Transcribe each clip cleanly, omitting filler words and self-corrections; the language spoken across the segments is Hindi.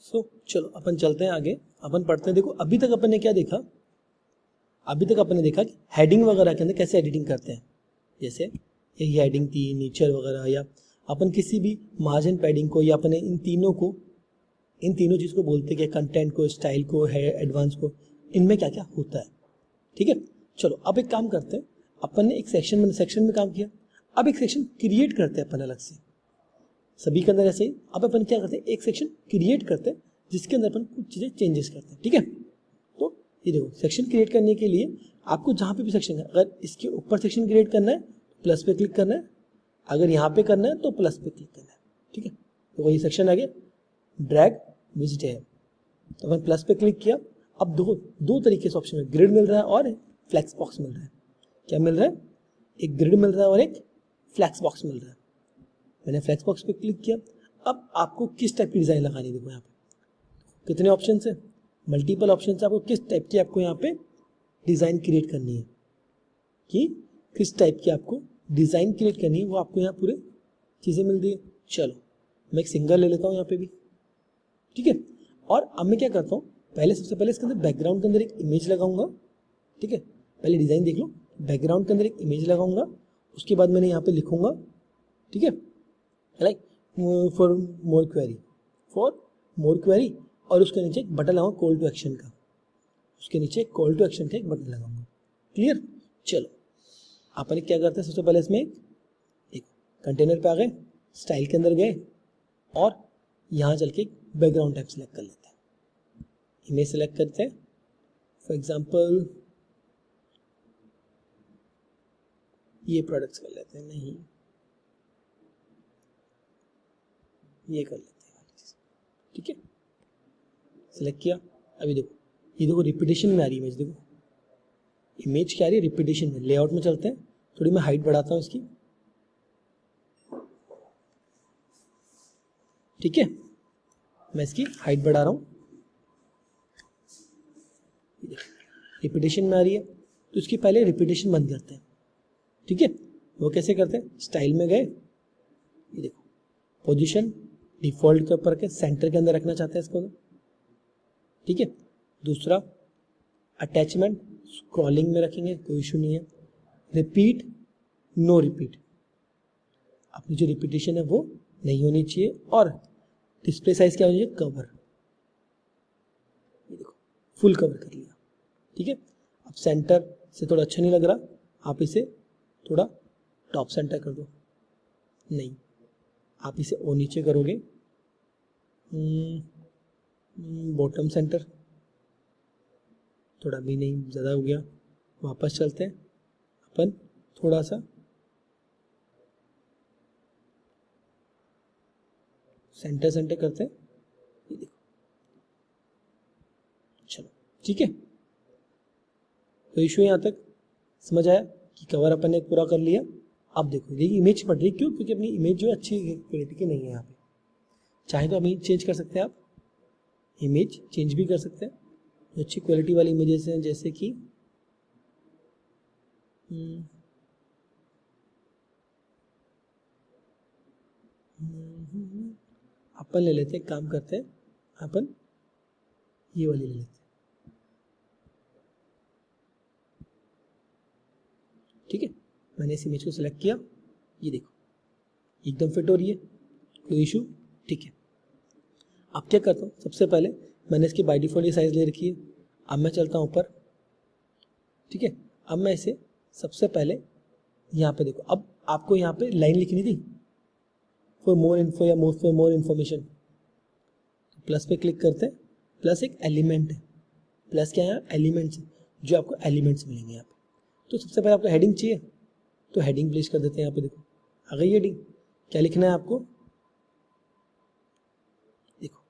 चलो अपन चलते हैं आगे, अपन पढ़ते हैं। देखो अभी तक अपन ने क्या देखा, अभी तक अपन ने देखा कि हेडिंग वगैरह के अंदर कैसे एडिटिंग करते हैं। जैसे ये हेडिंग थी, नेचर वगैरह, या अपन किसी भी मार्जिन पैडिंग को, या अपन इन तीनों चीज़ को बोलते हैं, कंटेंट को, स्टाइल को, है एडवांस को, इनमें क्या क्या होता है। ठीक है, चलो अब एक काम करते हैं। अपन ने एक सेक्शन में काम किया, अब एक सेक्शन क्रिएट करते हैं अपन अलग से, सभी के अंदर ऐसे ही। अब अपन क्या करते हैं, एक सेक्शन क्रिएट करते हैं जिसके अंदर अपन कुछ चीज़ें चेंजेस करते हैं। ठीक है, तो ये देखो सेक्शन क्रिएट करने के लिए आपको जहाँ पे भी सेक्शन है, अगर इसके ऊपर सेक्शन क्रिएट करना है प्लस पे क्लिक करना है, अगर यहाँ पे करना है तो प्लस पे क्लिक करना है। ठीक है, तो वही सेक्शन आ गया, ड्रैग विजिट है, तो अपन प्लस पे क्लिक किया। अब दो तरीके से ऑप्शन है, ग्रिड मिल रहा है और फ्लैक्स बॉक्स मिल रहा है। क्या मिल रहा है, एक ग्रिड मिल रहा है और एक फ्लैक्स बॉक्स मिल रहा है। मैंने फ्लैक्स बॉक्स पे क्लिक किया। अब आपको किस टाइप की डिज़ाइन लगानी है, देखो यहाँ पे कितने ऑप्शन है, मल्टीपल ऑप्शन है। आपको किस टाइप की आपको यहाँ पे डिज़ाइन क्रिएट करनी है, कि किस टाइप की आपको डिज़ाइन क्रिएट करनी है, वो आपको यहाँ पूरे चीज़ें मिल रही है। चलो मैं एक सिंगल ले लेता हूँ यहाँ पे भी। ठीक है, और अब मैं क्या करता हूँ, सबसे पहले इसके अंदर बैकग्राउंड के अंदर एक इमेज लगाऊंगा। ठीक है, पहले डिज़ाइन देख लो, बैकग्राउंड के अंदर एक इमेज लगाऊंगा, उसके बाद मैंने यहाँ पे लिखूंगा, ठीक है, लाइक फॉर मोर क्वेरी, और उसके नीचे एक बटन लगाऊंगा कॉल टू एक्शन का, उसके नीचे कॉल टू एक्शन का एक बटन लगाऊंगा। क्लियर, चलो अपन क्या करते हैं, सबसे पहले इसमें एक कंटेनर पे आ गए, स्टाइल के अंदर गए, और यहाँ चल के बैकग्राउंड टाइप सेलेक्ट कर लेते हैं, इमेज सेलेक्ट करते हैं। फॉर एग्जांपल ये प्रोडक्ट्स कर लेते हैं, नहीं ये कर लेते हैं। ठीक है, सेलेक्ट किया। अभी देखो, ये देखो रिपीटेशन में आ रही है इमेज, देखो इमेज क्या आ रही है, रिपीटेशन में। लेआउट में चलते हैं, थोड़ी मैं हाइट बढ़ाता हूँ इसकी। ठीक है, मैं इसकी हाइट बढ़ा रहा हूँ, रिपीटेशन में आ रही है, तो इसकी पहले रिपीटेशन बंद करते हैं। ठीक है, वो कैसे करते हैं, स्टाइल में गए, ये देखो पोजीशन डिफॉल्ट के ऊपर के सेंटर के अंदर रखना चाहते हैं इसको। ठीक है, दूसरा अटैचमेंट स्क्रॉलिंग में रखेंगे, कोई इशू नहीं है। रिपीट नो रिपीट, अपनी जो रिपीटेशन है वो नहीं होनी चाहिए। और डिस्प्ले साइज क्या होनी चाहिए, कवर, ये देखो फुल कवर कर लिया। ठीक है, अब सेंटर से थोड़ा अच्छा नहीं लग रहा, आप इसे थोड़ा टॉप सेंटर कर दो, नहीं आप इसे और नीचे करोगे, बॉटम सेंटर, थोड़ा भी नहीं, ज़्यादा हो गया। वापस चलते हैं, अपन थोड़ा सा सेंटर करते हैं, ये देखो। चलो ठीक है, तो इशू यहाँ तक समझ आया कि कवर अपन ने पूरा कर लिया। अब देखो ये इमेज पड़ रही, क्यों, क्योंकि अपनी इमेज जो अच्छी क्वालिटी की नहीं है। यहाँ पे चाहे तो इमेज चेंज कर सकते हैं, आप इमेज चेंज भी कर सकते हैं, जो अच्छी क्वालिटी वाली इमेजेस हैं, जैसे कि अपन ले लेते हैं, काम करते हैं, अपन ये वाली ले लेते हैं। ठीक है, मैंने इस इमेज को सिलेक्ट किया, ये देखो एकदम फिट हो रही है, कोई इशू। ठीक है, अब क्या करता हूँ, सबसे पहले मैंने इसकी बाय डिफॉल्ट ये साइज ले रखी है। अब मैं चलता हूँ ऊपर। ठीक है, अब मैं इसे सबसे पहले यहाँ पे देखो, अब आपको यहाँ पे लाइन लिखनी थी, फॉर मोर इन्फो या फॉर मोर इन्फॉर्मेशन, प्लस पे क्लिक करते हैं। प्लस एक एलिमेंट है, प्लस क्या है, एलिमेंट्स, जो आपको एलिमेंट्स मिलेंगे यहाँ पे। तो सबसे पहले आपको हेडिंग चाहिए, तो हेडिंग प्लेस कर देते हैं। यहाँ पे देखो आ गई हेडिंग, क्या लिखना है आपको, देखो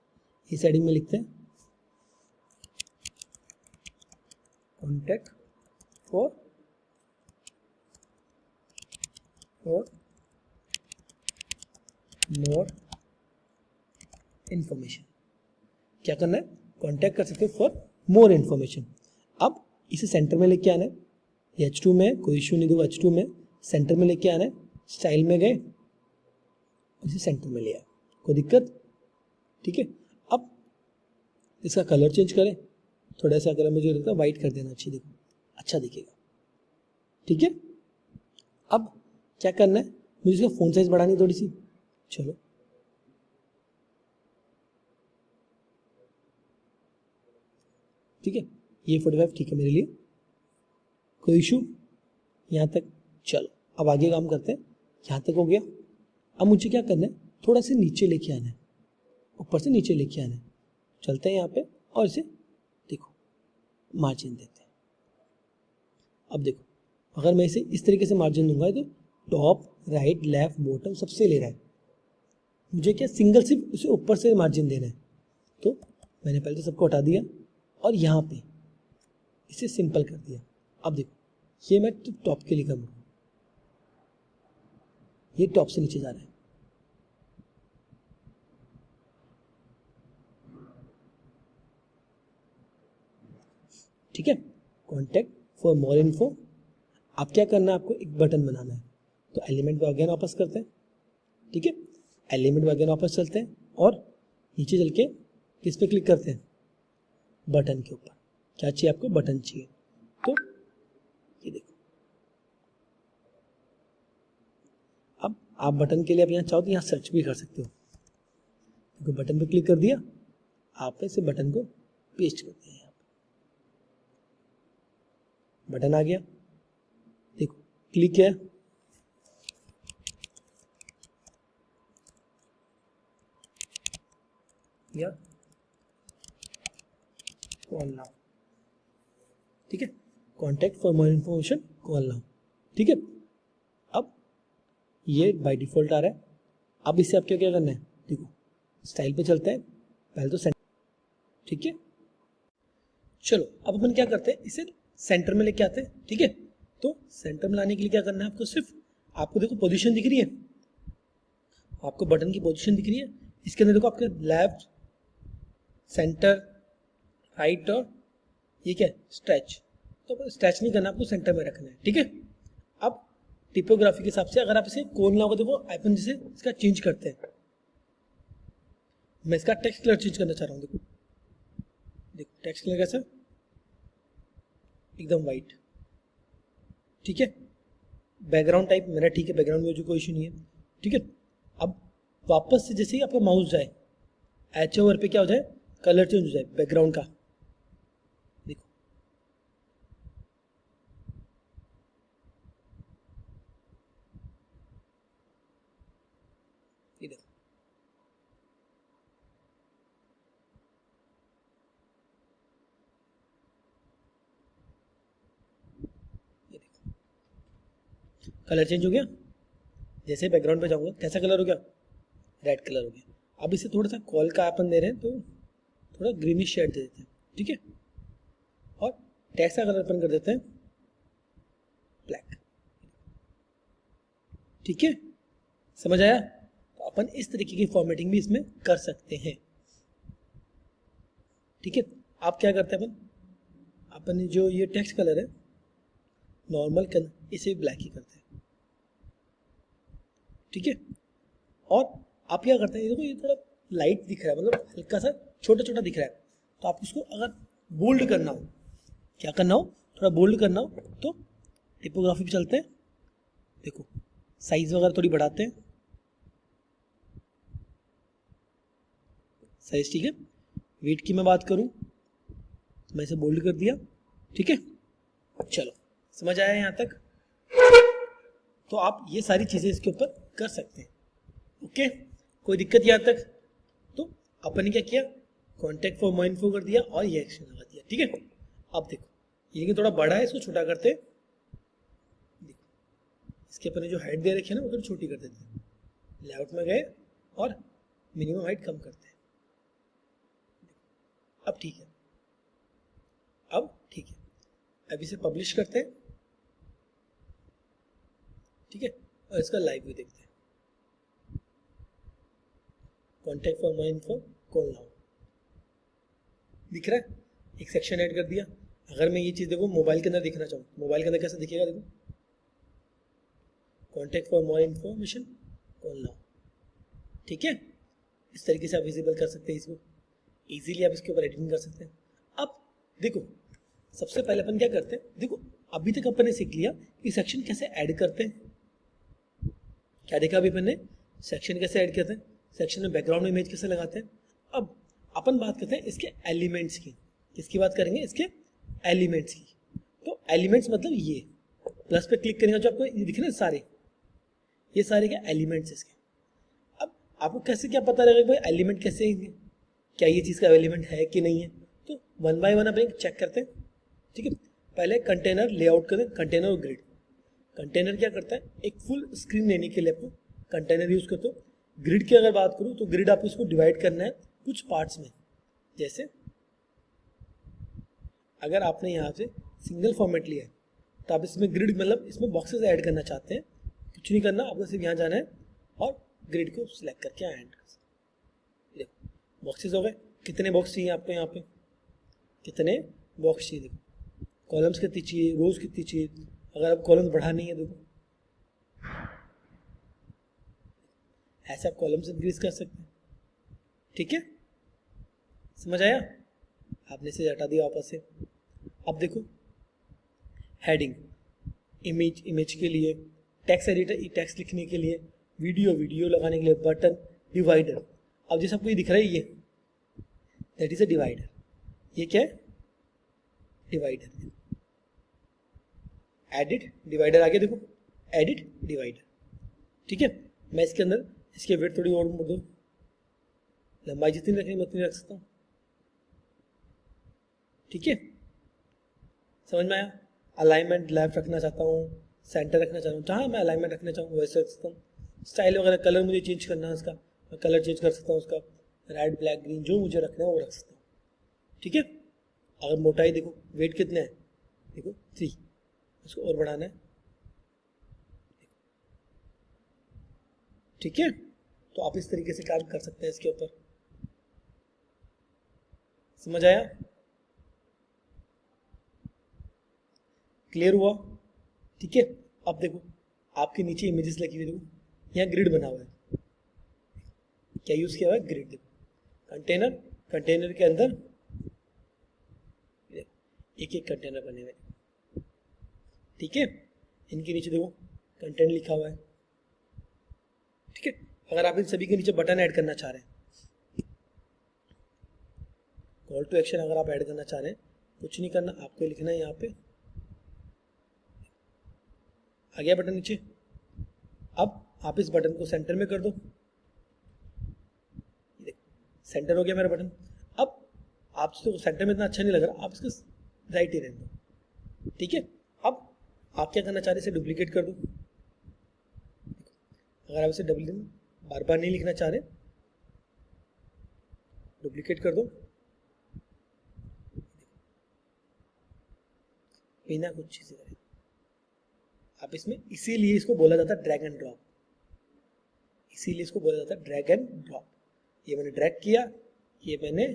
इस हेडिंग में लिखते हैं कॉन्टैक्ट फॉर मोर इन्फॉर्मेशन। क्या करना है, कॉन्टैक्ट कर सकते हो फॉर मोर इन्फॉर्मेशन। अब इसे सेंटर में लेके आना है, H2 में कोई इशू नहीं, देखो H2 में सेंटर में लेके आना है, स्टाइल में गए, इसे सेंटर में ले आए, कोई दिक्कत। ठीक है, अब इसका कलर चेंज करें, थोड़ा सा कलर मुझे लगता है वाइट कर देना चाहिए, देखो अच्छा दिखेगा। ठीक है, अब क्या करना है, मुझे इसका फ़ॉन्ट साइज बढ़ानी है थोड़ी सी, चलो ठीक है, ये 45 ठीक है मेरे लिए, कोई इशू यहाँ तक। चलो अब आगे काम करते हैं, यहाँ तक हो गया। अब मुझे क्या करना है, थोड़ा सा नीचे लेके आना है, ऊपर से नीचे लेके आना है। चलते हैं यहाँ पे और इसे देखो मार्जिन देते हैं। अब देखो अगर मैं इसे इस तरीके से मार्जिन दूंगा तो टॉप राइट लेफ्ट बॉटम सबसे ले रहा है, मुझे क्या सिंगल सिर्फ उसे ऊपर से मार्जिन देना है। तो मैंने पहले तो सबको हटा दिया और यहाँ पे इसे सिंपल कर दिया। अब देखो ये मैं टॉप के लिए करूँगा, ये टॉप से नीचे जा रहा है। ठीक है, कॉन्टैक्ट फॉर मोर इन्फो। अब क्या करना है, आपको एक बटन बनाना है। तो एलिमेंट पे अगेन वापस करते हैं। ठीक है, एलिमेंट पे अगेन वापस चलते हैं और नीचे चल के किस पे क्लिक करते हैं, बटन के ऊपर। क्या चाहिए आपको, बटन चाहिए। तो ये देखो, अब आप बटन के लिए अब यहाँ चाहो तो यहाँ सर्च भी कर सकते हो। तो बटन पे क्लिक कर दिया, आप इसे बटन को पेस्ट कर दिया, यहाँ पे बटन आ गया। देखो क्लिक किया, या कॉल नाउ। ठीक है, contact for more information call now. ठीक है, अब ये बाय डिफॉल्ट आ रहा है। अब इससे आपको क्या करना है, देखो स्टाइल पे चलते हैं, पहले तो सेंटर। ठीक है, चलो अब अपन क्या करते हैं, इसे सेंटर में लेके आते हैं। ठीक है, तो सेंटर में लाने के लिए क्या करना है आपको, सिर्फ आपको देखो पोजीशन दिख रही है, आपको बटन की पोजीशन दिख रही है। इसके अंदर देखो आपके लेफ्ट सेंटर राइट और ये क्या है स्ट्रेच। तो स्ट्रेच नहीं करना, आपको सेंटर में रखना है। ठीक है, अब टिपोग्राफी के हिसाब से अगर आप इसे खोलना होगा, देखो आइकन जैसे इसका चेंज करते हैं। मैं इसका टेक्स्ट कलर चेंज करना चाह रहा हूँ। देखो देखो टेक्स्ट कलर कैसा, एकदम वाइट। ठीक है, बैकग्राउंड टाइप मेरा ठीक है, बैकग्राउंड में जो कोई इशू नहीं है। ठीक है, अब वापस से जैसे ही आपका माउस जाए एच ओवर पे क्या हो जाए, कलर चेंज हो जाए बैकग्राउंड का। देखो ये देखो, ये देखो कलर चेंज हो गया। जैसे बैकग्राउंड पे जाऊंगा कैसा कलर हो गया, रेड कलर हो गया। अब इसे थोड़ा सा कॉल का अपन दे रहे हैं, तो थोड़ा ग्रीनिश शेड दे देते हैं। ठीक है, और टेक्स्ट का कलर अपन कर देते हैं ब्लैक। ठीक है, समझ आया। तो अपन इस तरीके की फॉर्मेटिंग भी इसमें कर सकते हैं। ठीक है, आप क्या करते हैं, अपन जो ये टेक्स्ट कलर है नॉर्मल कलर, इसे ब्लैक ही करते हैं। ठीक है, और आप क्या करते हैं, ये देखो ये थोड़ा लाइट दिख रहा है, मतलब हल्का सा छोटा छोटा दिख रहा है। तो आप उसको अगर बोल्ड करना हो, क्या करना हो, थोड़ा बोल्ड करना हो, तो टिपोग्राफी पे चलते हैं। देखो साइज वगैरह थोड़ी बढ़ाते हैं, साइज ठीक है। वेट की मैं बात करूं, मैं इसे बोल्ड कर दिया। ठीक है, चलो समझ आया यहाँ तक। तो आप ये सारी चीजें इसके ऊपर कर सकते हैं। ओके, कोई दिक्कत यहाँ तक। तो अपन ने क्या किया, कॉन्टैक्ट फॉर मोर इन्फो कर दिया और ये एक्शन लगा दिया। ठीक है, अब देखो ये लेकिन थोड़ा बड़ा है, इसको छोटा करते हैं। देखो इसके अपन ने जो हाइट दे रखी है ना, वो थोड़ी छोटी कर देते हैं। लेआउट में गए और मिनिमम हाइट कम करते हैं। अब ठीक है, अब ठीक है, अब इसे पब्लिश करते हैं। ठीक है, और इसका लाइव भी देखते हैं। Contact for more info call now दिख रहा है, एक सेक्शन ऐड कर दिया। अगर मैं ये चीज़ देखो मोबाइल के अंदर दिखना चाहूँ, मोबाइल के अंदर कैसा दिखेगा, देखो contact for more information call now. ठीक है, इस तरीके से आप विजिबल कर सकते हैं इसको। इजीली आप इसके ऊपर एडिटिंग कर सकते हैं। अब देखो सबसे पहले अपन क्या करते हैं, देखो अभी तक अपन ने सीख लिया कि सेक्शन कैसे ऐड करते हैं। क्या देखा अभी अपन ने, सेक्शन कैसे ऐड करते हैं, सेक्शन में बैकग्राउंड इमेज कैसे लगाते हैं। अब अपन बात करते हैं इसके एलिमेंट्स की। किसकी बात करेंगे, इसके एलिमेंट्स की। तो एलिमेंट्स मतलब ये प्लस पे क्लिक करेंगे जो आपको ये दिख रहे हैं सारे, ये सारे क्या एलिमेंट्स इसके। अब आपको कैसे क्या पता लगेगा भाई एलिमेंट कैसे होंगे, क्या ये चीज़ का एलिमेंट है कि नहीं है। तो वन बाय वन अपन चेक करते हैं, ठीक है। पहले कंटेनर लेआउट करें, कंटेनर और ग्रिड। कंटेनर क्या करता है, एक फुल स्क्रीन लेने के लिए आपको कंटेनर यूज करते हो। ग्रिड की अगर बात करूँ तो ग्रिड आपको इसको डिवाइड करना है कुछ पार्ट्स में। जैसे अगर आपने यहाँ से सिंगल फॉर्मेट लिया है तो आप इसमें ग्रिड मतलब इसमें बॉक्सेस ऐड करना चाहते हैं, कुछ नहीं करना, आपको सिर्फ यहाँ जाना है और ग्रिड को सिलेक्ट करके ऐड कर सकते। देखो बॉक्सेस हो गए, कितने बॉक्स चाहिए आपको, यहाँ पे कितने बॉक्स चाहिए, देखो कॉलम्स कितनी चाहिए, रोज कितनी चाहिए। अगर आप कॉलम्स बढ़ानी है देखो ऐसे आप कॉलम्स इंक्रीज कर सकते हैं, ठीक है। समझ आया, आपने इसे हटा दिया वापस से। अब देखो हेडिंग, इमेज के लिए, टेक्स्ट एडिटर टेक्स्ट लिखने के लिए, वीडियो लगाने के लिए बटन, डिवाइडर। अब जैसे आपको ये दिख रहा है ये दैट इज अ डिवाइडर, ये क्या है डिवाइडर। एडिट डिवाइडर आगे देखो, एडिट डिवाइडर, ठीक है। मैं इसके अंदर इसके वेट थोड़ी और दो, लंबाई जितनी रखनी मैं उतनी रख सकता हूँ, ठीक है। समझ में आया। अलाइनमेंट लेफ्ट रखना चाहता हूँ, सेंटर रखना चाहता हूँ, जहाँ मैं अलाइनमेंट रखना चाहूँ वैसे रख सकता हूँ। स्टाइल वगैरह कलर मुझे चेंज करना है उसका, मैं कलर चेंज कर सकता हूँ उसका, रेड ब्लैक ग्रीन जो मुझे रखना है वो रख सकता हूँ, ठीक है। अगर मोटाई देखो वेट कितना है, देखो 3, उसको और बढ़ाना है, ठीक है। तो आप इस तरीके से काम कर सकते हैं इसके ऊपर। समझ आया, क्लियर हुआ, ठीक है। अब देखो आपके नीचे इमेजेस लगी हुई, देखो यहाँ ग्रिड बना हुआ है, क्या यूज किया हुआ है ग्रिड। देखो कंटेनर, कंटेनर के अंदर एक एक कंटेनर बने हुए, ठीक है। इनके नीचे देखो कंटेंट लिखा हुआ है, ठीक है। अगर आप इन सभी के नीचे बटन ऐड करना चाह रहे हैं, कॉल टू एक्शन अगर आप ऐड करना चाह रहे हैं, कुछ नहीं करना, आपको लिखना है यहाँ पे आ गया बटन नीचे। अब आप इस बटन को सेंटर में कर दो, सेंटर हो गया मेरा बटन। अब आप तो सेंटर में इतना अच्छा नहीं लग रहा, आप इसको राइट ही रहने दो, ठीक है। अब आप क्या करना चाह रहे हैं, इसे डुप्लीकेट कर दो। अगर आप इसे बार बार नहीं लिखना चाह रहे, डुप्लीकेट कर दो, बिना कुछ चीजें करें आप इसमें। इसीलिए इसको बोला जाता है ड्रैग एंड ड्रॉप, इसीलिए इसको बोला जाता है ड्रैग एंड ड्रॉप। ये मैंने ड्रैग किया, ये मैंने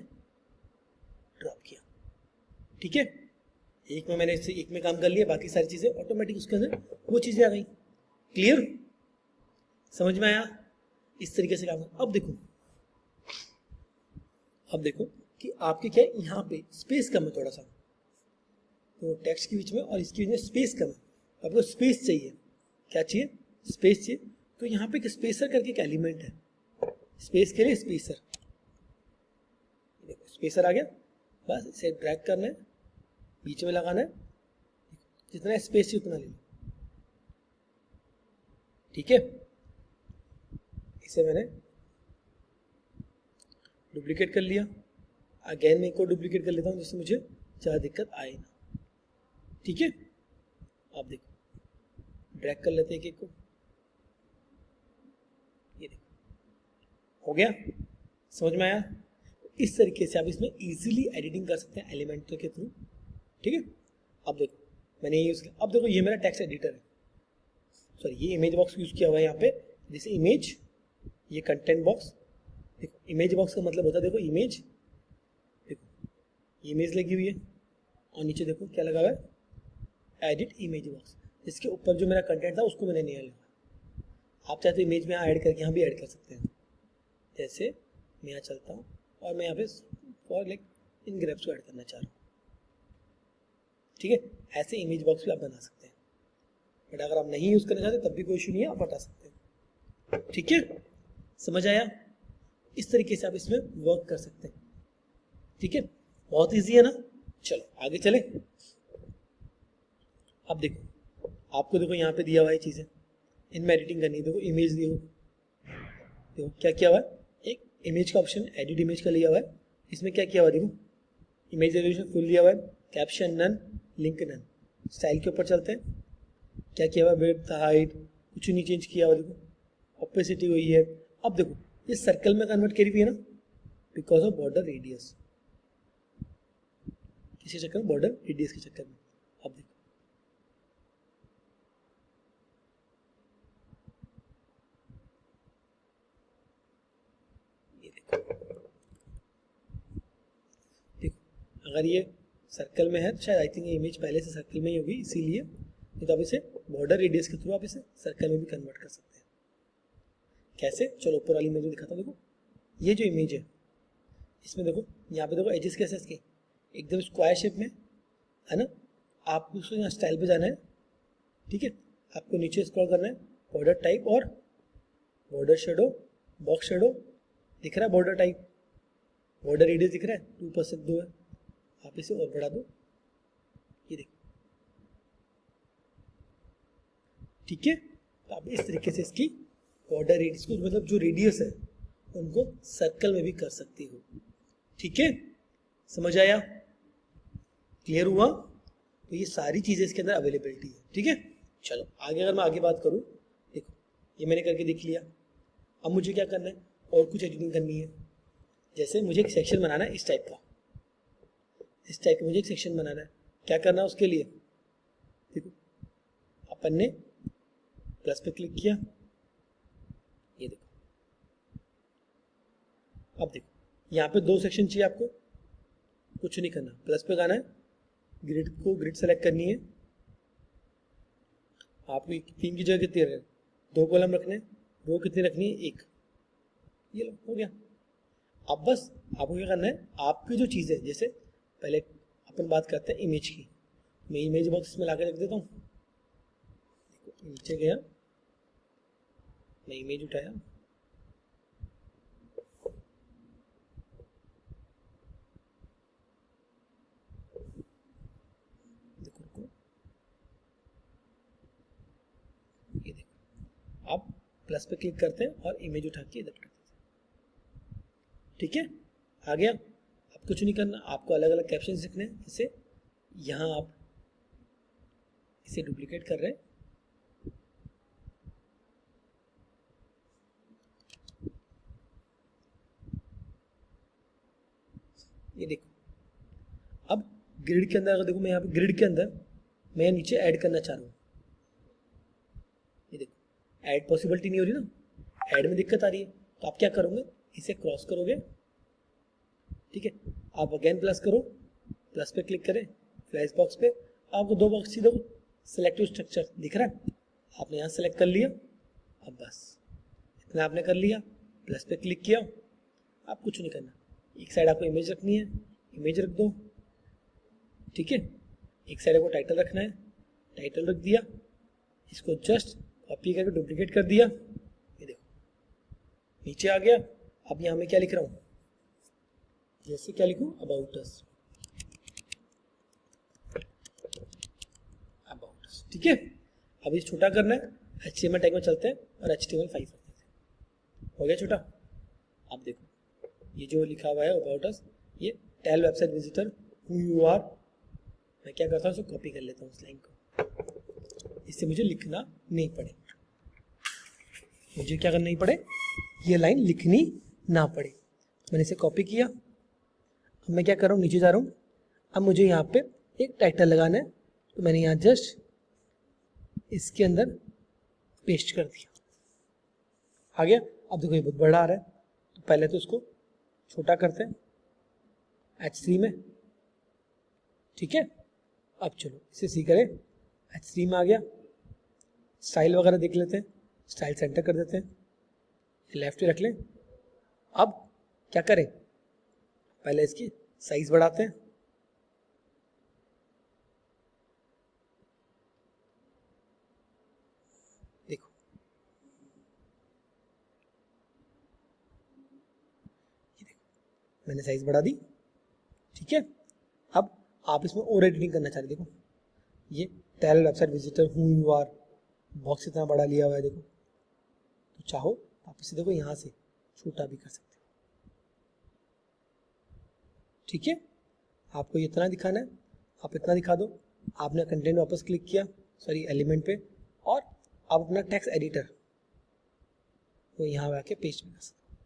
ड्रॉप किया, ठीक है। एक में मैंने इससे एक में काम कर लिया, बाकी सारी चीजें ऑटोमेटिक उसके अंदर वो चीजें आ गई। क्लियर, समझ में आया, इस तरीके से काम। अब देखो कि आपके क्या है, यहाँ पे स्पेस कम है थोड़ा सा, तो टेक्स्ट के बीच में और इसके बीच में स्पेस कम है, आपको स्पेस चाहिए। क्या चाहिए, स्पेस चाहिए। तो यहाँ पे एक स्पेसर करके एक एलिमेंट है, स्पेस के लिए स्पेसर, देखो स्पेसर आ गया, बस इसे ड्रैग करना है, बीच में लगाना है, जितना स्पेस चाहिए उतना ले लो, ठीक है। इसे मैंने डुप्लीकेट कर लिया, अगेन मैं एक और डुप्लीकेट कर लेता हूँ जिससे मुझे ज़्यादा दिक्कत आए ना, ठीक है। आप देखो ड्रैग कर लेते हैं एक एक को, ये देखो हो गया, समझ में आया। इस तरीके से आप इसमें इजीली एडिटिंग कर सकते हैं एलिमेंटर के थ्रू, ठीक है। अब देखो मैंने ये यूज़ किया, अब देखो ये मेरा टेक्स्ट एडिटर है, सॉरी ये इमेज बॉक्स यूज़ किया हुआ है यहाँ पे, जैसे इमेज, ये कंटेंट बॉक्स। देखो इमेज बॉक्स का मतलब होता है, देखो इमेज, देखो इमेज लगी हुई है और नीचे देखो क्या लगा हुआ है, एडिट इमेज बॉक्स। इसके ऊपर जो मेरा कंटेंट था उसको मैंने नहीं लगा। आप चाहे तो इमेज में यहाँ ऐड करके यहाँ भी ऐड कर सकते हैं। जैसे मैं यहाँ चलता हूँ और मैं यहाँ पे और लाइक इन ग्रेप्स को ऐड करना चाह रहा हूँ, ठीक है। ऐसे इमेज बॉक्स भी आप बना सकते हैं, बट अगर आप नहीं यूज करना चाहते तब भी कोई इशू नहीं है, आप हटा सकते हैं, ठीक है। समझ आया? इस तरीके से आप इसमें वर्क कर सकते हैं, ठीक है। बहुत इजी है ना। चलो आगे चले। अब देखो, आपको देखो यहाँ पे दिया हुआ है चीजें, इनमें एडिटिंग करनी है। देखो इमेज देखो क्या किया हुआ है, एक इमेज का ऑप्शन एडिट इमेज का लिया हुआ है। इसमें क्या किया हुआ है, देखो इमेज रेजोल्यूशन फुल लिया हुआ है, caption none, link none. Style के ऊपर चलते हैं, क्या किया हुआ है, विड्थ हाइट कुछ नहीं चेंज किया हुआ, देखो ऑपेसिटी हुई है। अब देखो ये सर्कल में कन्वर्ट करी हुई है ना, बिकॉज ऑफ बॉर्डर रेडियस, किसी चक्कर में बॉर्डर रेडियस के चक्कर में। अब देखो ये देखो अगर ये सर्कल में है तो शायद आई थिंक ये इमेज पहले से सर्कल में ही होगी, इसीलिए नहीं तो आप इसे बॉर्डर रेडियस के थ्रू आप इसे सर्कल में भी कन्वर्ट कर सकते हैं। कैसे, चलो ऊपर वाली इमेज में दिखाता हूँ। देखो ये जो इमेज है इसमें देखो यहाँ पे देखो एजेस कैसे इसके एकदम स्क्वायर शेप में है ना। आपको उसको यहाँ स्टाइल पे जाना है, ठीक है। आपको नीचे स्क्रॉल करना है, बॉर्डर टाइप और बॉर्डर शेडो, बॉक्स शेडो दिख रहा है, बॉर्डर टाइप, बॉर्डर रेडियस दिख रहा है 2% 2 है। आप इसे और बढ़ा दो, ये देखो, ठीक है। तो आप इस तरीके से इसकी बॉर्डर रेडियस को, मतलब जो रेडियस है उनको सर्कल में भी कर सकती हो, ठीक है। समझ आया? क्लियर हुआ? तो ये सारी चीजें इसके अंदर अवेलेबिलिटी है, ठीक है। चलो आगे अगर मैं आगे बात करूं, देखो ये मैंने करके देख लिया। अब मुझे क्या करना है, और कुछ एडिटिंग करनी है। जैसे मुझे एक सेक्शन बनाना है इस टाइप का, इस टाइप का मुझे एक सेक्शन बनाना है। क्या करना है उसके लिए, देखो अपन ने प्लस पे क्लिक किया, ये देखो। अब देखो यहाँ पे 2 सेक्शन चाहिए आपको, कुछ नहीं करना, प्लस पे जाना है, ग्रिड को ग्रिड सेलेक्ट करनी है। आपको 3 की जगह कितनी रखनी है, 2 कॉलम रखने, रो कितनी रखनी है, 1। ये लो हो गया। अब बस आपको क्या करना है, आपकी जो चीज़ है, जैसे पहले अपन बात करते हैं इमेज की, मैं इमेज बॉक्स में ला के रख देता हूँ। देखो नीचे गया, मैं इमेज उठाया, देखो ये देखो। अब प्लस पे क्लिक करते हैं और इमेज उठा के इधर रख देते हैं, ठीक है। आ गया। अब कुछ नहीं करना, आपको अलग अलग कैप्शन लिखने हैं। जैसे यहाँ आप इसे डुप्लीकेट कर रहे हैं, ये देखो। अब ग्रिड के अंदर अगर देखो, मैं यहाँ पे ग्रिड के अंदर मैं नीचे ऐड करना चाह रहा हूँ, ये देखो ऐड पॉसिबिलिटी नहीं हो रही ना, ऐड में दिक्कत आ रही है। तो आप क्या करोगे, इसे क्रॉस करोगे, ठीक है। आप अगेन प्लस करो, प्लस पे क्लिक करें, फ्लैश बॉक्स पे आपको 2 बॉक्स सीधे सिलेक्टिव स्ट्रक्चर दिख रहा है, आपने यहाँ सेलेक्ट कर लिया। अब बस इतना आपने कर लिया, प्लस पे क्लिक किया। आप कुछ नहीं करना, एक साइड आपको इमेज रखनी है, इमेज रख दो, ठीक है। एक साइड आपको टाइटल रखना है, टाइटल रख दिया। इसको जस्ट कॉपी करके डुप्लीकेट कर दिया, ये देखो नीचे आ गया। अब यहाँ मैं क्या लिख रहा हूँ, जैसे क्या लिखूँ, अबाउट अस, अबाउट अस, ठीक है। अब ये छोटा करना है, HTML टैग में चलते हैं और HTML5 रख देते हैं, हो गया छोटा। अब देखो ये जो लिखा हुआ है अबाउट अस, ये tell website visitor who you are, मैं क्या करता हूँ उसको कॉपी कर लेता हूँ उस लाइन को, इससे मुझे लिखना नहीं पड़े, मुझे क्या करना नहीं पड़े, ये लाइन लिखनी ना पड़े। मैंने इसे कॉपी किया। अब मैं क्या कर रहा हूँ, नीचे जा रहा हूँ। अब मुझे यहाँ पे एक टाइटल लगाना है, तो मैंने यहाँ जस्ट इसके अंदर पेस्ट कर दिया, आ गया। अब देखो ये बहुत बड़ा आ रहा है, तो पहले तो इसको छोटा करते हैं H3 में, ठीक है। अब चलो इसे सी करें, H3 में आ गया। स्टाइल वगैरह देख लेते हैं, स्टाइल सेंटर कर देते हैं, लेफ्ट पे रख लें। अब क्या करें, पहले इसकी साइज बढ़ाते हैं, देखो ये देखो मैंने साइज बढ़ा दी, ठीक है। अब आप इसमें और एडिटिंग करना चाहते, देखो ये टेल वेबसाइट विजिटर हूँ यू आर बॉक्स इतना बड़ा लिया हुआ है, देखो तो चाहो आप इसे देखो यहाँ से छोटा भी कर सकते हो, ठीक है। आपको ये इतना दिखाना है, आप इतना दिखा दो। आपने कंटेंट वापस क्लिक किया, सॉरी एलिमेंट पे, और आप अपना टेक्स्ट एडिटर वो यहाँ आके पेस्ट भी कर सकते हो।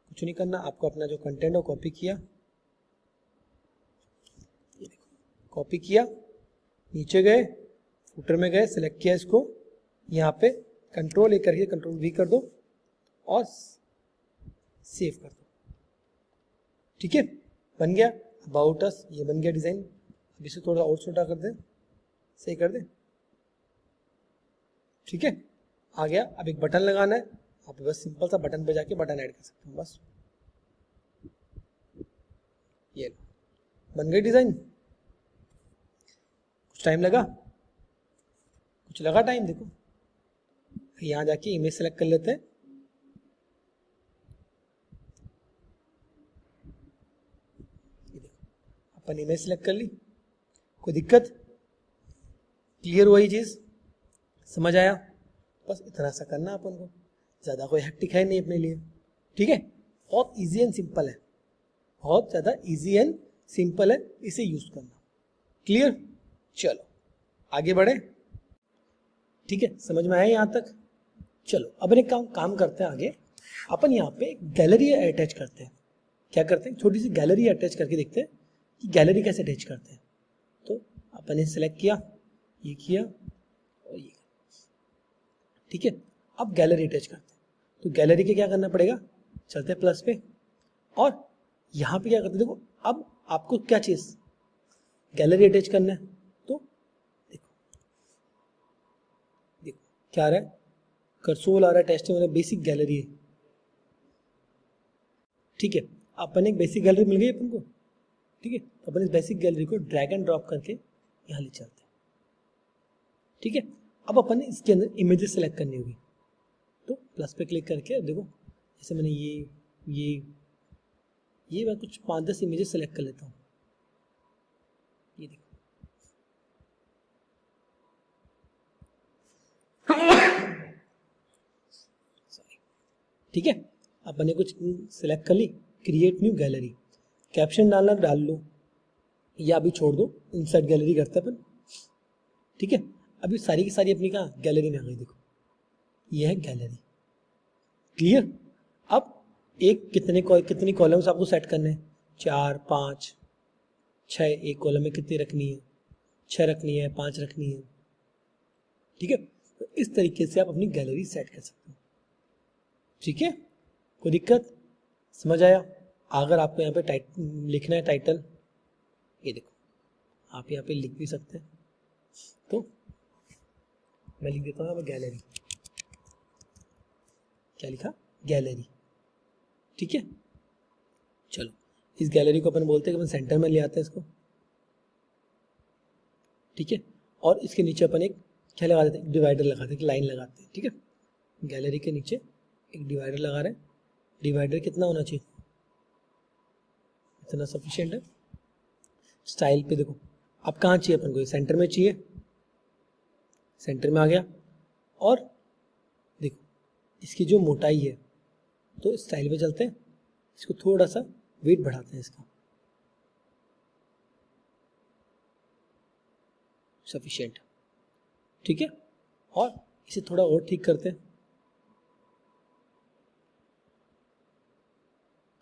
कुछ नहीं करना, आपको अपना जो कंटेंट है कॉपी किया, ये देखो कॉपी किया, नीचे गए फुटर में गए, सिलेक्ट किया इसको, यहाँ पे कंट्रोल ए करके कंट्रोल वी कर दो और सेव कर दो, ठीक है। बन गया अबाउट अस, ये बन गया डिजाइन। अब इसे थोड़ा और छोटा कर दे, सही कर दे, ठीक है। आ गया। अब एक बटन लगाना है, आप बस सिंपल सा बटन पे जाके बटन ऐड कर सकते हो, बस ये बन गई डिजाइन। कुछ टाइम लगा, कुछ लगा टाइम, देखो यहाँ जाके इमेज सेलेक्ट कर लेते हैं, ये देखो अपन इमेज सेलेक्ट कर ली। कोई दिक्कत? क्लियर हुआ ये चीज? समझ आया? बस इतना सा करना अपन को, ज्यादा कोई हेक्टिक है नहीं अपने लिए, ठीक है। बहुत इजी एंड सिंपल है, बहुत ज्यादा इजी एंड सिंपल है, इसे यूज करना। क्लियर? चलो आगे बढ़े, ठीक है। समझ में आया यहाँ तक? चलो अपन एक काम करते हैं आगे। अपन यहाँ पे गैलरी अटैच करते हैं। क्या करते हैं? छोटी सी गैलरी अटैच करके देखते हैं कि गैलरी कैसे अटैच करते हैं। तो अपन ने सेलेक्ट किया, ये किया और ये, ठीक है। अब गैलरी अटैच करते हैं, तो गैलरी के क्या करना पड़ेगा, चलते हैं प्लस पे, और यहाँ पे क्या करते हैं, देखो अब आपको क्या चीज गैलरी अटैच करना है, तो देखो देखो क्या आ रहा है, कंसोल आ रहा है, टेस्ट में बेसिक गैलरी है, ठीक है। अपन एक बेसिक गैलरी मिल गई अपन को, ठीक है। तो अपन इस बेसिक गैलरी को ड्रैग एंड ड्रॉप करके यहाँ ले चलते हैं, ठीक है। अब अपन इसके अंदर इमेजेस सेलेक्ट करनी होगी, तो प्लस पे क्लिक करके देखो, जैसे मैंने ये मैं कुछ 5-10 इमेजेस सेलेक्ट कर लेता हूँ, ये देखो सॉरी, ठीक है। अब मैंने कुछ सेलेक्ट कर ली, क्रिएट न्यू गैलरी, कैप्शन डालना डाल लो या अभी छोड़ दो, इंसर्ट गैलरी करते अपन, ठीक है। अभी सारी की सारी अपनी कहाँ गैलरी में आ गई, देखो ये है गैलरी। क्लियर? अब एक कितनी कॉलम्स आपको सेट करने हैं, 4, 5, 6, एक कॉलम में कितनी रखनी है, 6 रखनी है, 5 रखनी है, ठीक है। तो इस तरीके से आप अपनी गैलरी सेट कर सकते हो, ठीक है। कोई दिक्कत? समझ आया? अगर आपको यहाँ पे लिखना है टाइटल, ये देखो आप यहाँ पे लिख भी सकते हैं, तो मैं लिख देता हूँ यहाँ पे गैलरी, क्या लिखा, गैलरी, ठीक है। चलो इस गैलरी को अपन बोलते हैं कि अपन सेंटर में ले आते हैं इसको, ठीक है। और इसके नीचे अपन एक क्या लगा देते हैं, डिवाइडर लगाते हैं, लाइन लगाते हैं, ठीक है। गैलरी के नीचे एक डिवाइडर लगा रहे हैं, डिवाइडर कितना होना चाहिए, इतना सफिशिएंट है। स्टाइल पे देखो अब कहाँ चाहिए अपन को, सेंटर में चाहिए, सेंटर में आ गया। और देखो इसकी जो मोटाई है, तो स्टाइल पे चलते हैं, इसको थोड़ा सा वेट बढ़ाते हैं इसका, सफिशिएंट, ठीक है। और इसे थोड़ा और ठीक करते हैं,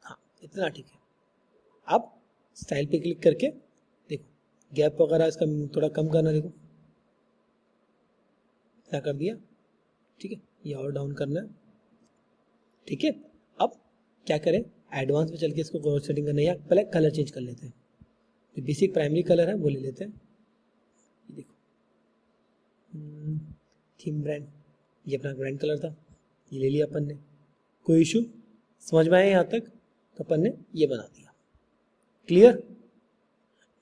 हाँ इतना ठीक है। अब स्टाइल पे क्लिक करके देखो गैप वगैरह इसका थोड़ा कम करना, देखो क्या कर दिया, ठीक है। ये और डाउन करना है, ठीक है। अब क्या करें, एडवांस में चल के इसको कलर सेटिंग करना है, या पहले कलर चेंज कर लेते हैं। जो बेसिक प्राइमरी कलर है वो ले लेते हैं, ये देखो थीम ब्रांड, ये अपना ब्रांड कलर था, ये ले लिया अपन ने। कोई इशू? समझ में आया यहाँ तक? तो अपन ने ये बना दिया, क्लियर।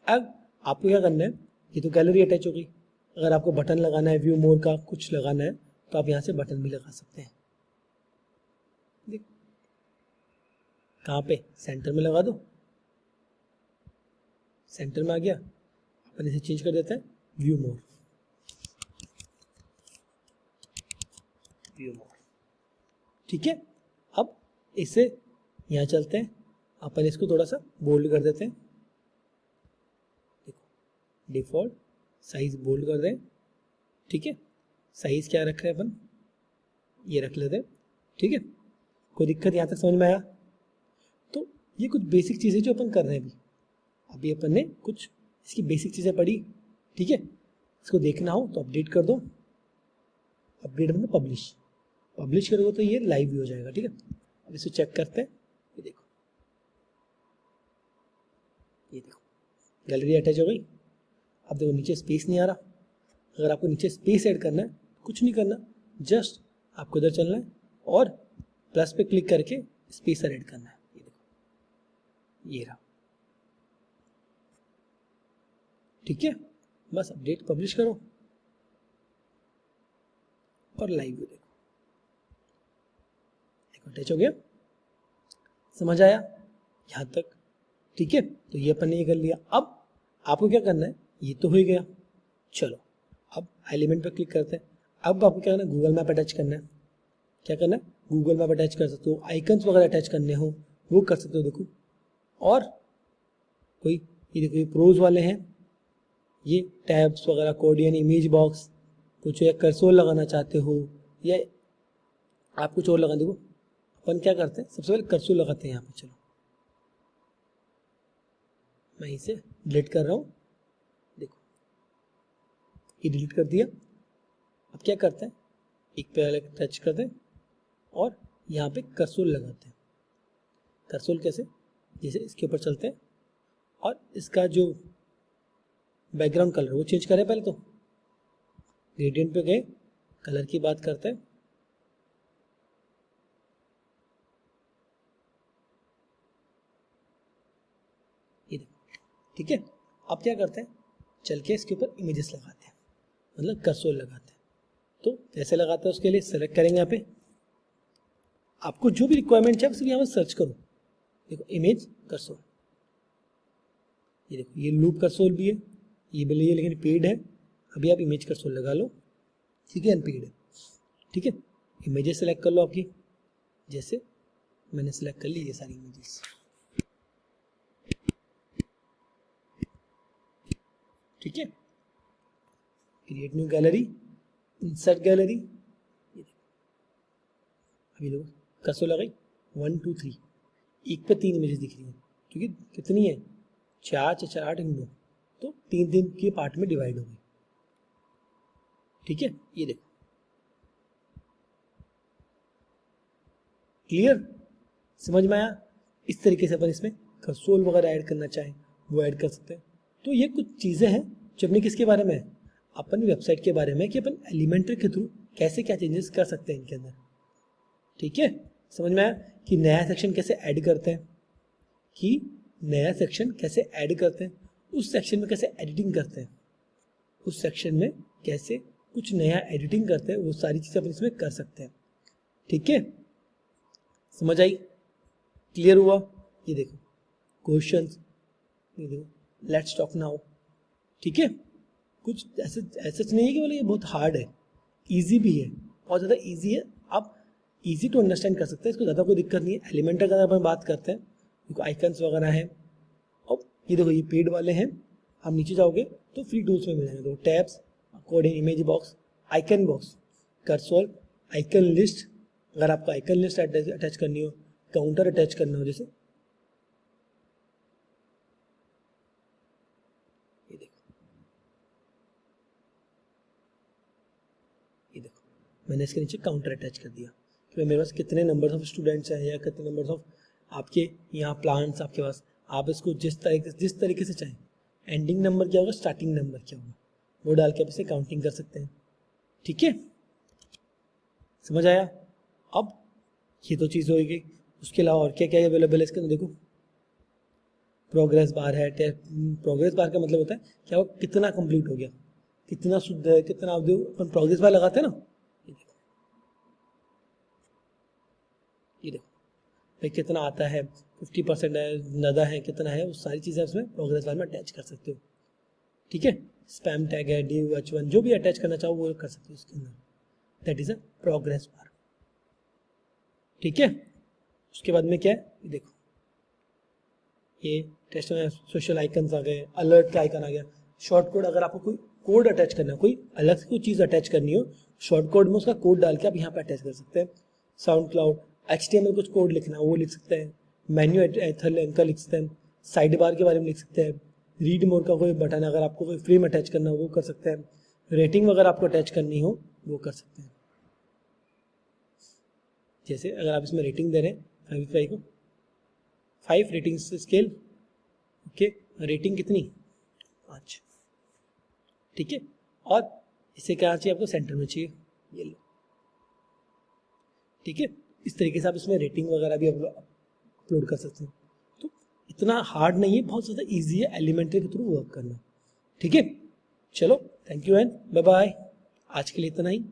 अब आपको क्या करना है, ये तो गैलरी अटैच हो गई, अगर आपको बटन लगाना है व्यू मोर का कुछ लगाना है तो आप यहाँ से बटन भी लगा सकते हैं। देख कहाँ पे, सेंटर में लगा दो, सेंटर में आ गया। अपन इसे चेंज कर देते हैं व्यू मोर, व्यू मोर, ठीक है। अब इसे यहाँ चलते हैं, अपन इसको थोड़ा सा बोल्ड कर देते हैं। देखो डिफॉल्ट साइज बोल्ड कर दें, ठीक है। साइज क्या रख रहे हैं अपन, ये रख लेते हैं, ठीक है। कोई दिक्कत यहाँ तक समझ में आया? तो ये कुछ बेसिक चीज़ें जो अपन कर रहे हैं अभी अपन ने कुछ इसकी बेसिक चीज़ें पढ़ी, ठीक है। इसको देखना हो तो अपडेट कर दो, अपडेट मतलब पब्लिश, पब्लिश करोगे तो ये लाइव भी हो जाएगा, ठीक है। अब इसे चेक करते हैं, ये देखो, ये देखो गैलरी अटैच हो गई। अब देखो नीचे स्पेस नहीं आ रहा, अगर आपको नीचे स्पेस ऐड करना है कुछ नहीं करना, जस्ट आपको इधर चलना है और प्लस पे क्लिक करके स्पेस ऐड करना है। ये देखो ये रहा, ठीक है। बस अपडेट पब्लिश करो और लाइव देखो, देखो अटैच हो गया। समझ आया यहाँ तक? ठीक है, तो ये अपन ने ये कर लिया। अब आपको क्या करना है, ये तो हो ही गया, चलो अब एलिमेंट पर क्लिक करते हैं। अब आपको क्या करना है, गूगल मैप अटैच करना है। क्या करना है, गूगल मैप अटैच कर सकते हो, आइकन्स वगैरह अटैच करने हो वो कर सकते हो। देखो और कोई ये देखो ये प्रोज वाले हैं, ये टैब्स वगैरह, कोडियन, इमेज बॉक्स, कुछ या कर्सोल लगाना चाहते हो या आप कुछ और लगा। देखो अपन क्या करते हैं, सबसे पहले कर्सोल लगाते हैं यहाँ पे। चलो मैं इसे डिलीट कर रहा हूँ, देखो ये डिलीट कर दिया। अब क्या करते हैं, एक पे अलग टच करते हैं और यहाँ पे कर्सोल लगाते हैं। कर्सोल कैसे, जैसे इसके ऊपर चलते हैं और इसका जो बैकग्राउंड कलर वो चेंज करें। पहले तो ग्रेडियंट पे गए, कलर की बात करते हैं, ये देखो, ठीक है। अब क्या करते हैं, चल के इसके ऊपर इमेजेस लगाते हैं, मतलब कर्सोल लगाते हैं। तो कैसे लगाते हैं उसके लिए सेलेक्ट करेंगे यहाँ पे, आपको जो भी रिक्वायरमेंट है उसको यहाँ पर सर्च करो। देखो इमेज कर्सोल, ये देखो ये लूप कर्सोल भी है, ये भी है लेकिन पेड है। अभी आप इमेज कर्सोल लगा लो, ठीक है, अनपेड है, ठीक है। इमेजेस सेलेक्ट कर लो आपकी, जैसे मैंने सेलेक्ट कर ली ये सारी इमेजेस, ठीक है। Create new gallery, insert gallery, अभी लोग कर्सोल लगाई 1 2 3, एक पे 3 इमेजेस दिख रही हैं क्योंकि कितनी है 4 4 8 9, तो 3 के पार्ट में डिवाइड हो गई, ठीक है। ये देखो क्लियर, समझ में आया? इस तरीके से अपन इसमें कर्सोल वगैरह ऐड करना चाहें वो ऐड कर सकते हैं। तो ये कुछ चीज़ें हैं जो अपने किसके बारे में है, अपन वेबसाइट के बारे में, कि अपन एलिमेंटर के थ्रू कैसे क्या चेंजेस कर सकते हैं इनके अंदर, ठीक है। समझ में आया कि नया सेक्शन कैसे ऐड करते हैं, कि नया सेक्शन कैसे ऐड करते हैं, उस सेक्शन में कैसे एडिटिंग करते हैं, उस सेक्शन में कैसे कुछ नया एडिटिंग करते हैं, वो सारी चीज़ें अपन इसमें कर सकते हैं, ठीक है। समझ आई, क्लियर हुआ? ये देखो क्वेश्चंस, ये देखो लेट्स टॉक नाउ, ठीक है। कुछ ऐसे नहीं है कि बोले ये बहुत हार्ड है, इजी भी है, बहुत ज़्यादा इजी है, आप इजी टू अंडरस्टैंड कर सकते हैं, इसको ज़्यादा कोई दिक्कत नहीं है। एलिमेंटर का अगर अपन बात करते हैं, देखो आइकन्स वगैरह हैं, और ये देखो ये पेड वाले हैं, आप नीचे जाओगे तो फ्री टूल्स में मिल जाएंगे। तो tabs, coding, image box, icon box, carousel, icon list, अगर आपको आइकन लिस्ट अटैच करनी हो, काउंटर अटैच करना हो, जैसे ये देखो, ये देखो मैंने इसके नीचे काउंटर अटैच कर दिया कि मेरे पास कितने नंबर्स ऑफ स्टूडेंट्स हैं या कितने नंबर्स ऑफ आपके यहाँ प्लान्स आपके पास, आप इसको जिस तरीके से चाहें, एंडिंग नंबर क्या होगा, स्टार्टिंग नंबर क्या होगा, वो डाल के आप इसे काउंटिंग कर सकते हैं, ठीक है। समझ आया? अब ये तो चीज़ होगी, उसके अलावा और क्या क्या अवेलेबल है इसके अंदर, देखो प्रोग्रेस बार है। प्रोग्रेस बार का मतलब होता है क्या वो कितना कंप्लीट हो गया, कितना शुद्ध है, कितना अपन प्रोग्रेस बार लगाते हैं ना, ये देखो भाई कितना आता है, 50% है, ज़्यादा है, कितना है, वो सारी चीज़ें उसमें प्रोग्रेस बार में अटैच कर सकते हो। ठीक है, स्पैम टैग है, div h1 जो भी अटैच करना चाहो वो कर सकते हो उसके अंदर, that is a progress bar. ठीक है, उसके बाद में क्या है, ये देखो ये टेस्ट में सोशल आइकन्स आ गए, अलर्ट का आइकन आ गया। शॉर्ट कोड, अगर आपको कोई कोड अटैच करना है, कोई अलग से कोई चीज़ अटैच करनी हो, शॉर्ट कोड में उसका कोड डाल के आप यहाँ पे अटैच कर सकते हैं। साउंड क्लाउड, HTML कुछ कोड लिखना है वो लिख सकते हैं, मेन्यू एथर का लिख सकते हैं, साइड बार के बारे में लिख सकते हैं, रीड मोर का कोई बटन अगर आपको कोई फ्रेम अटैच करना हो वो कर सकते हैं, रेटिंग वगैरह आपको अटैच करनी हो वो कर सकते हैं। जैसे अगर आप इसमें रेटिंग दे रहे हैं 5 को 5 रेटिंग स्केल, ओके, रेटिंग कितनी 5, ठीक है, और इसे क्या चाहिए आपको सेंटर में चाहिए, ये लो। ठीक है, इस तरीके से आप इसमें रेटिंग वगैरह भी अपलोड कर सकते हैं। तो इतना हार्ड नहीं है, बहुत ज़्यादा इजी है एलिमेंट्री के थ्रू वर्क करना। ठीक है, चलो thank you and bye bye, आज के लिए इतना ही।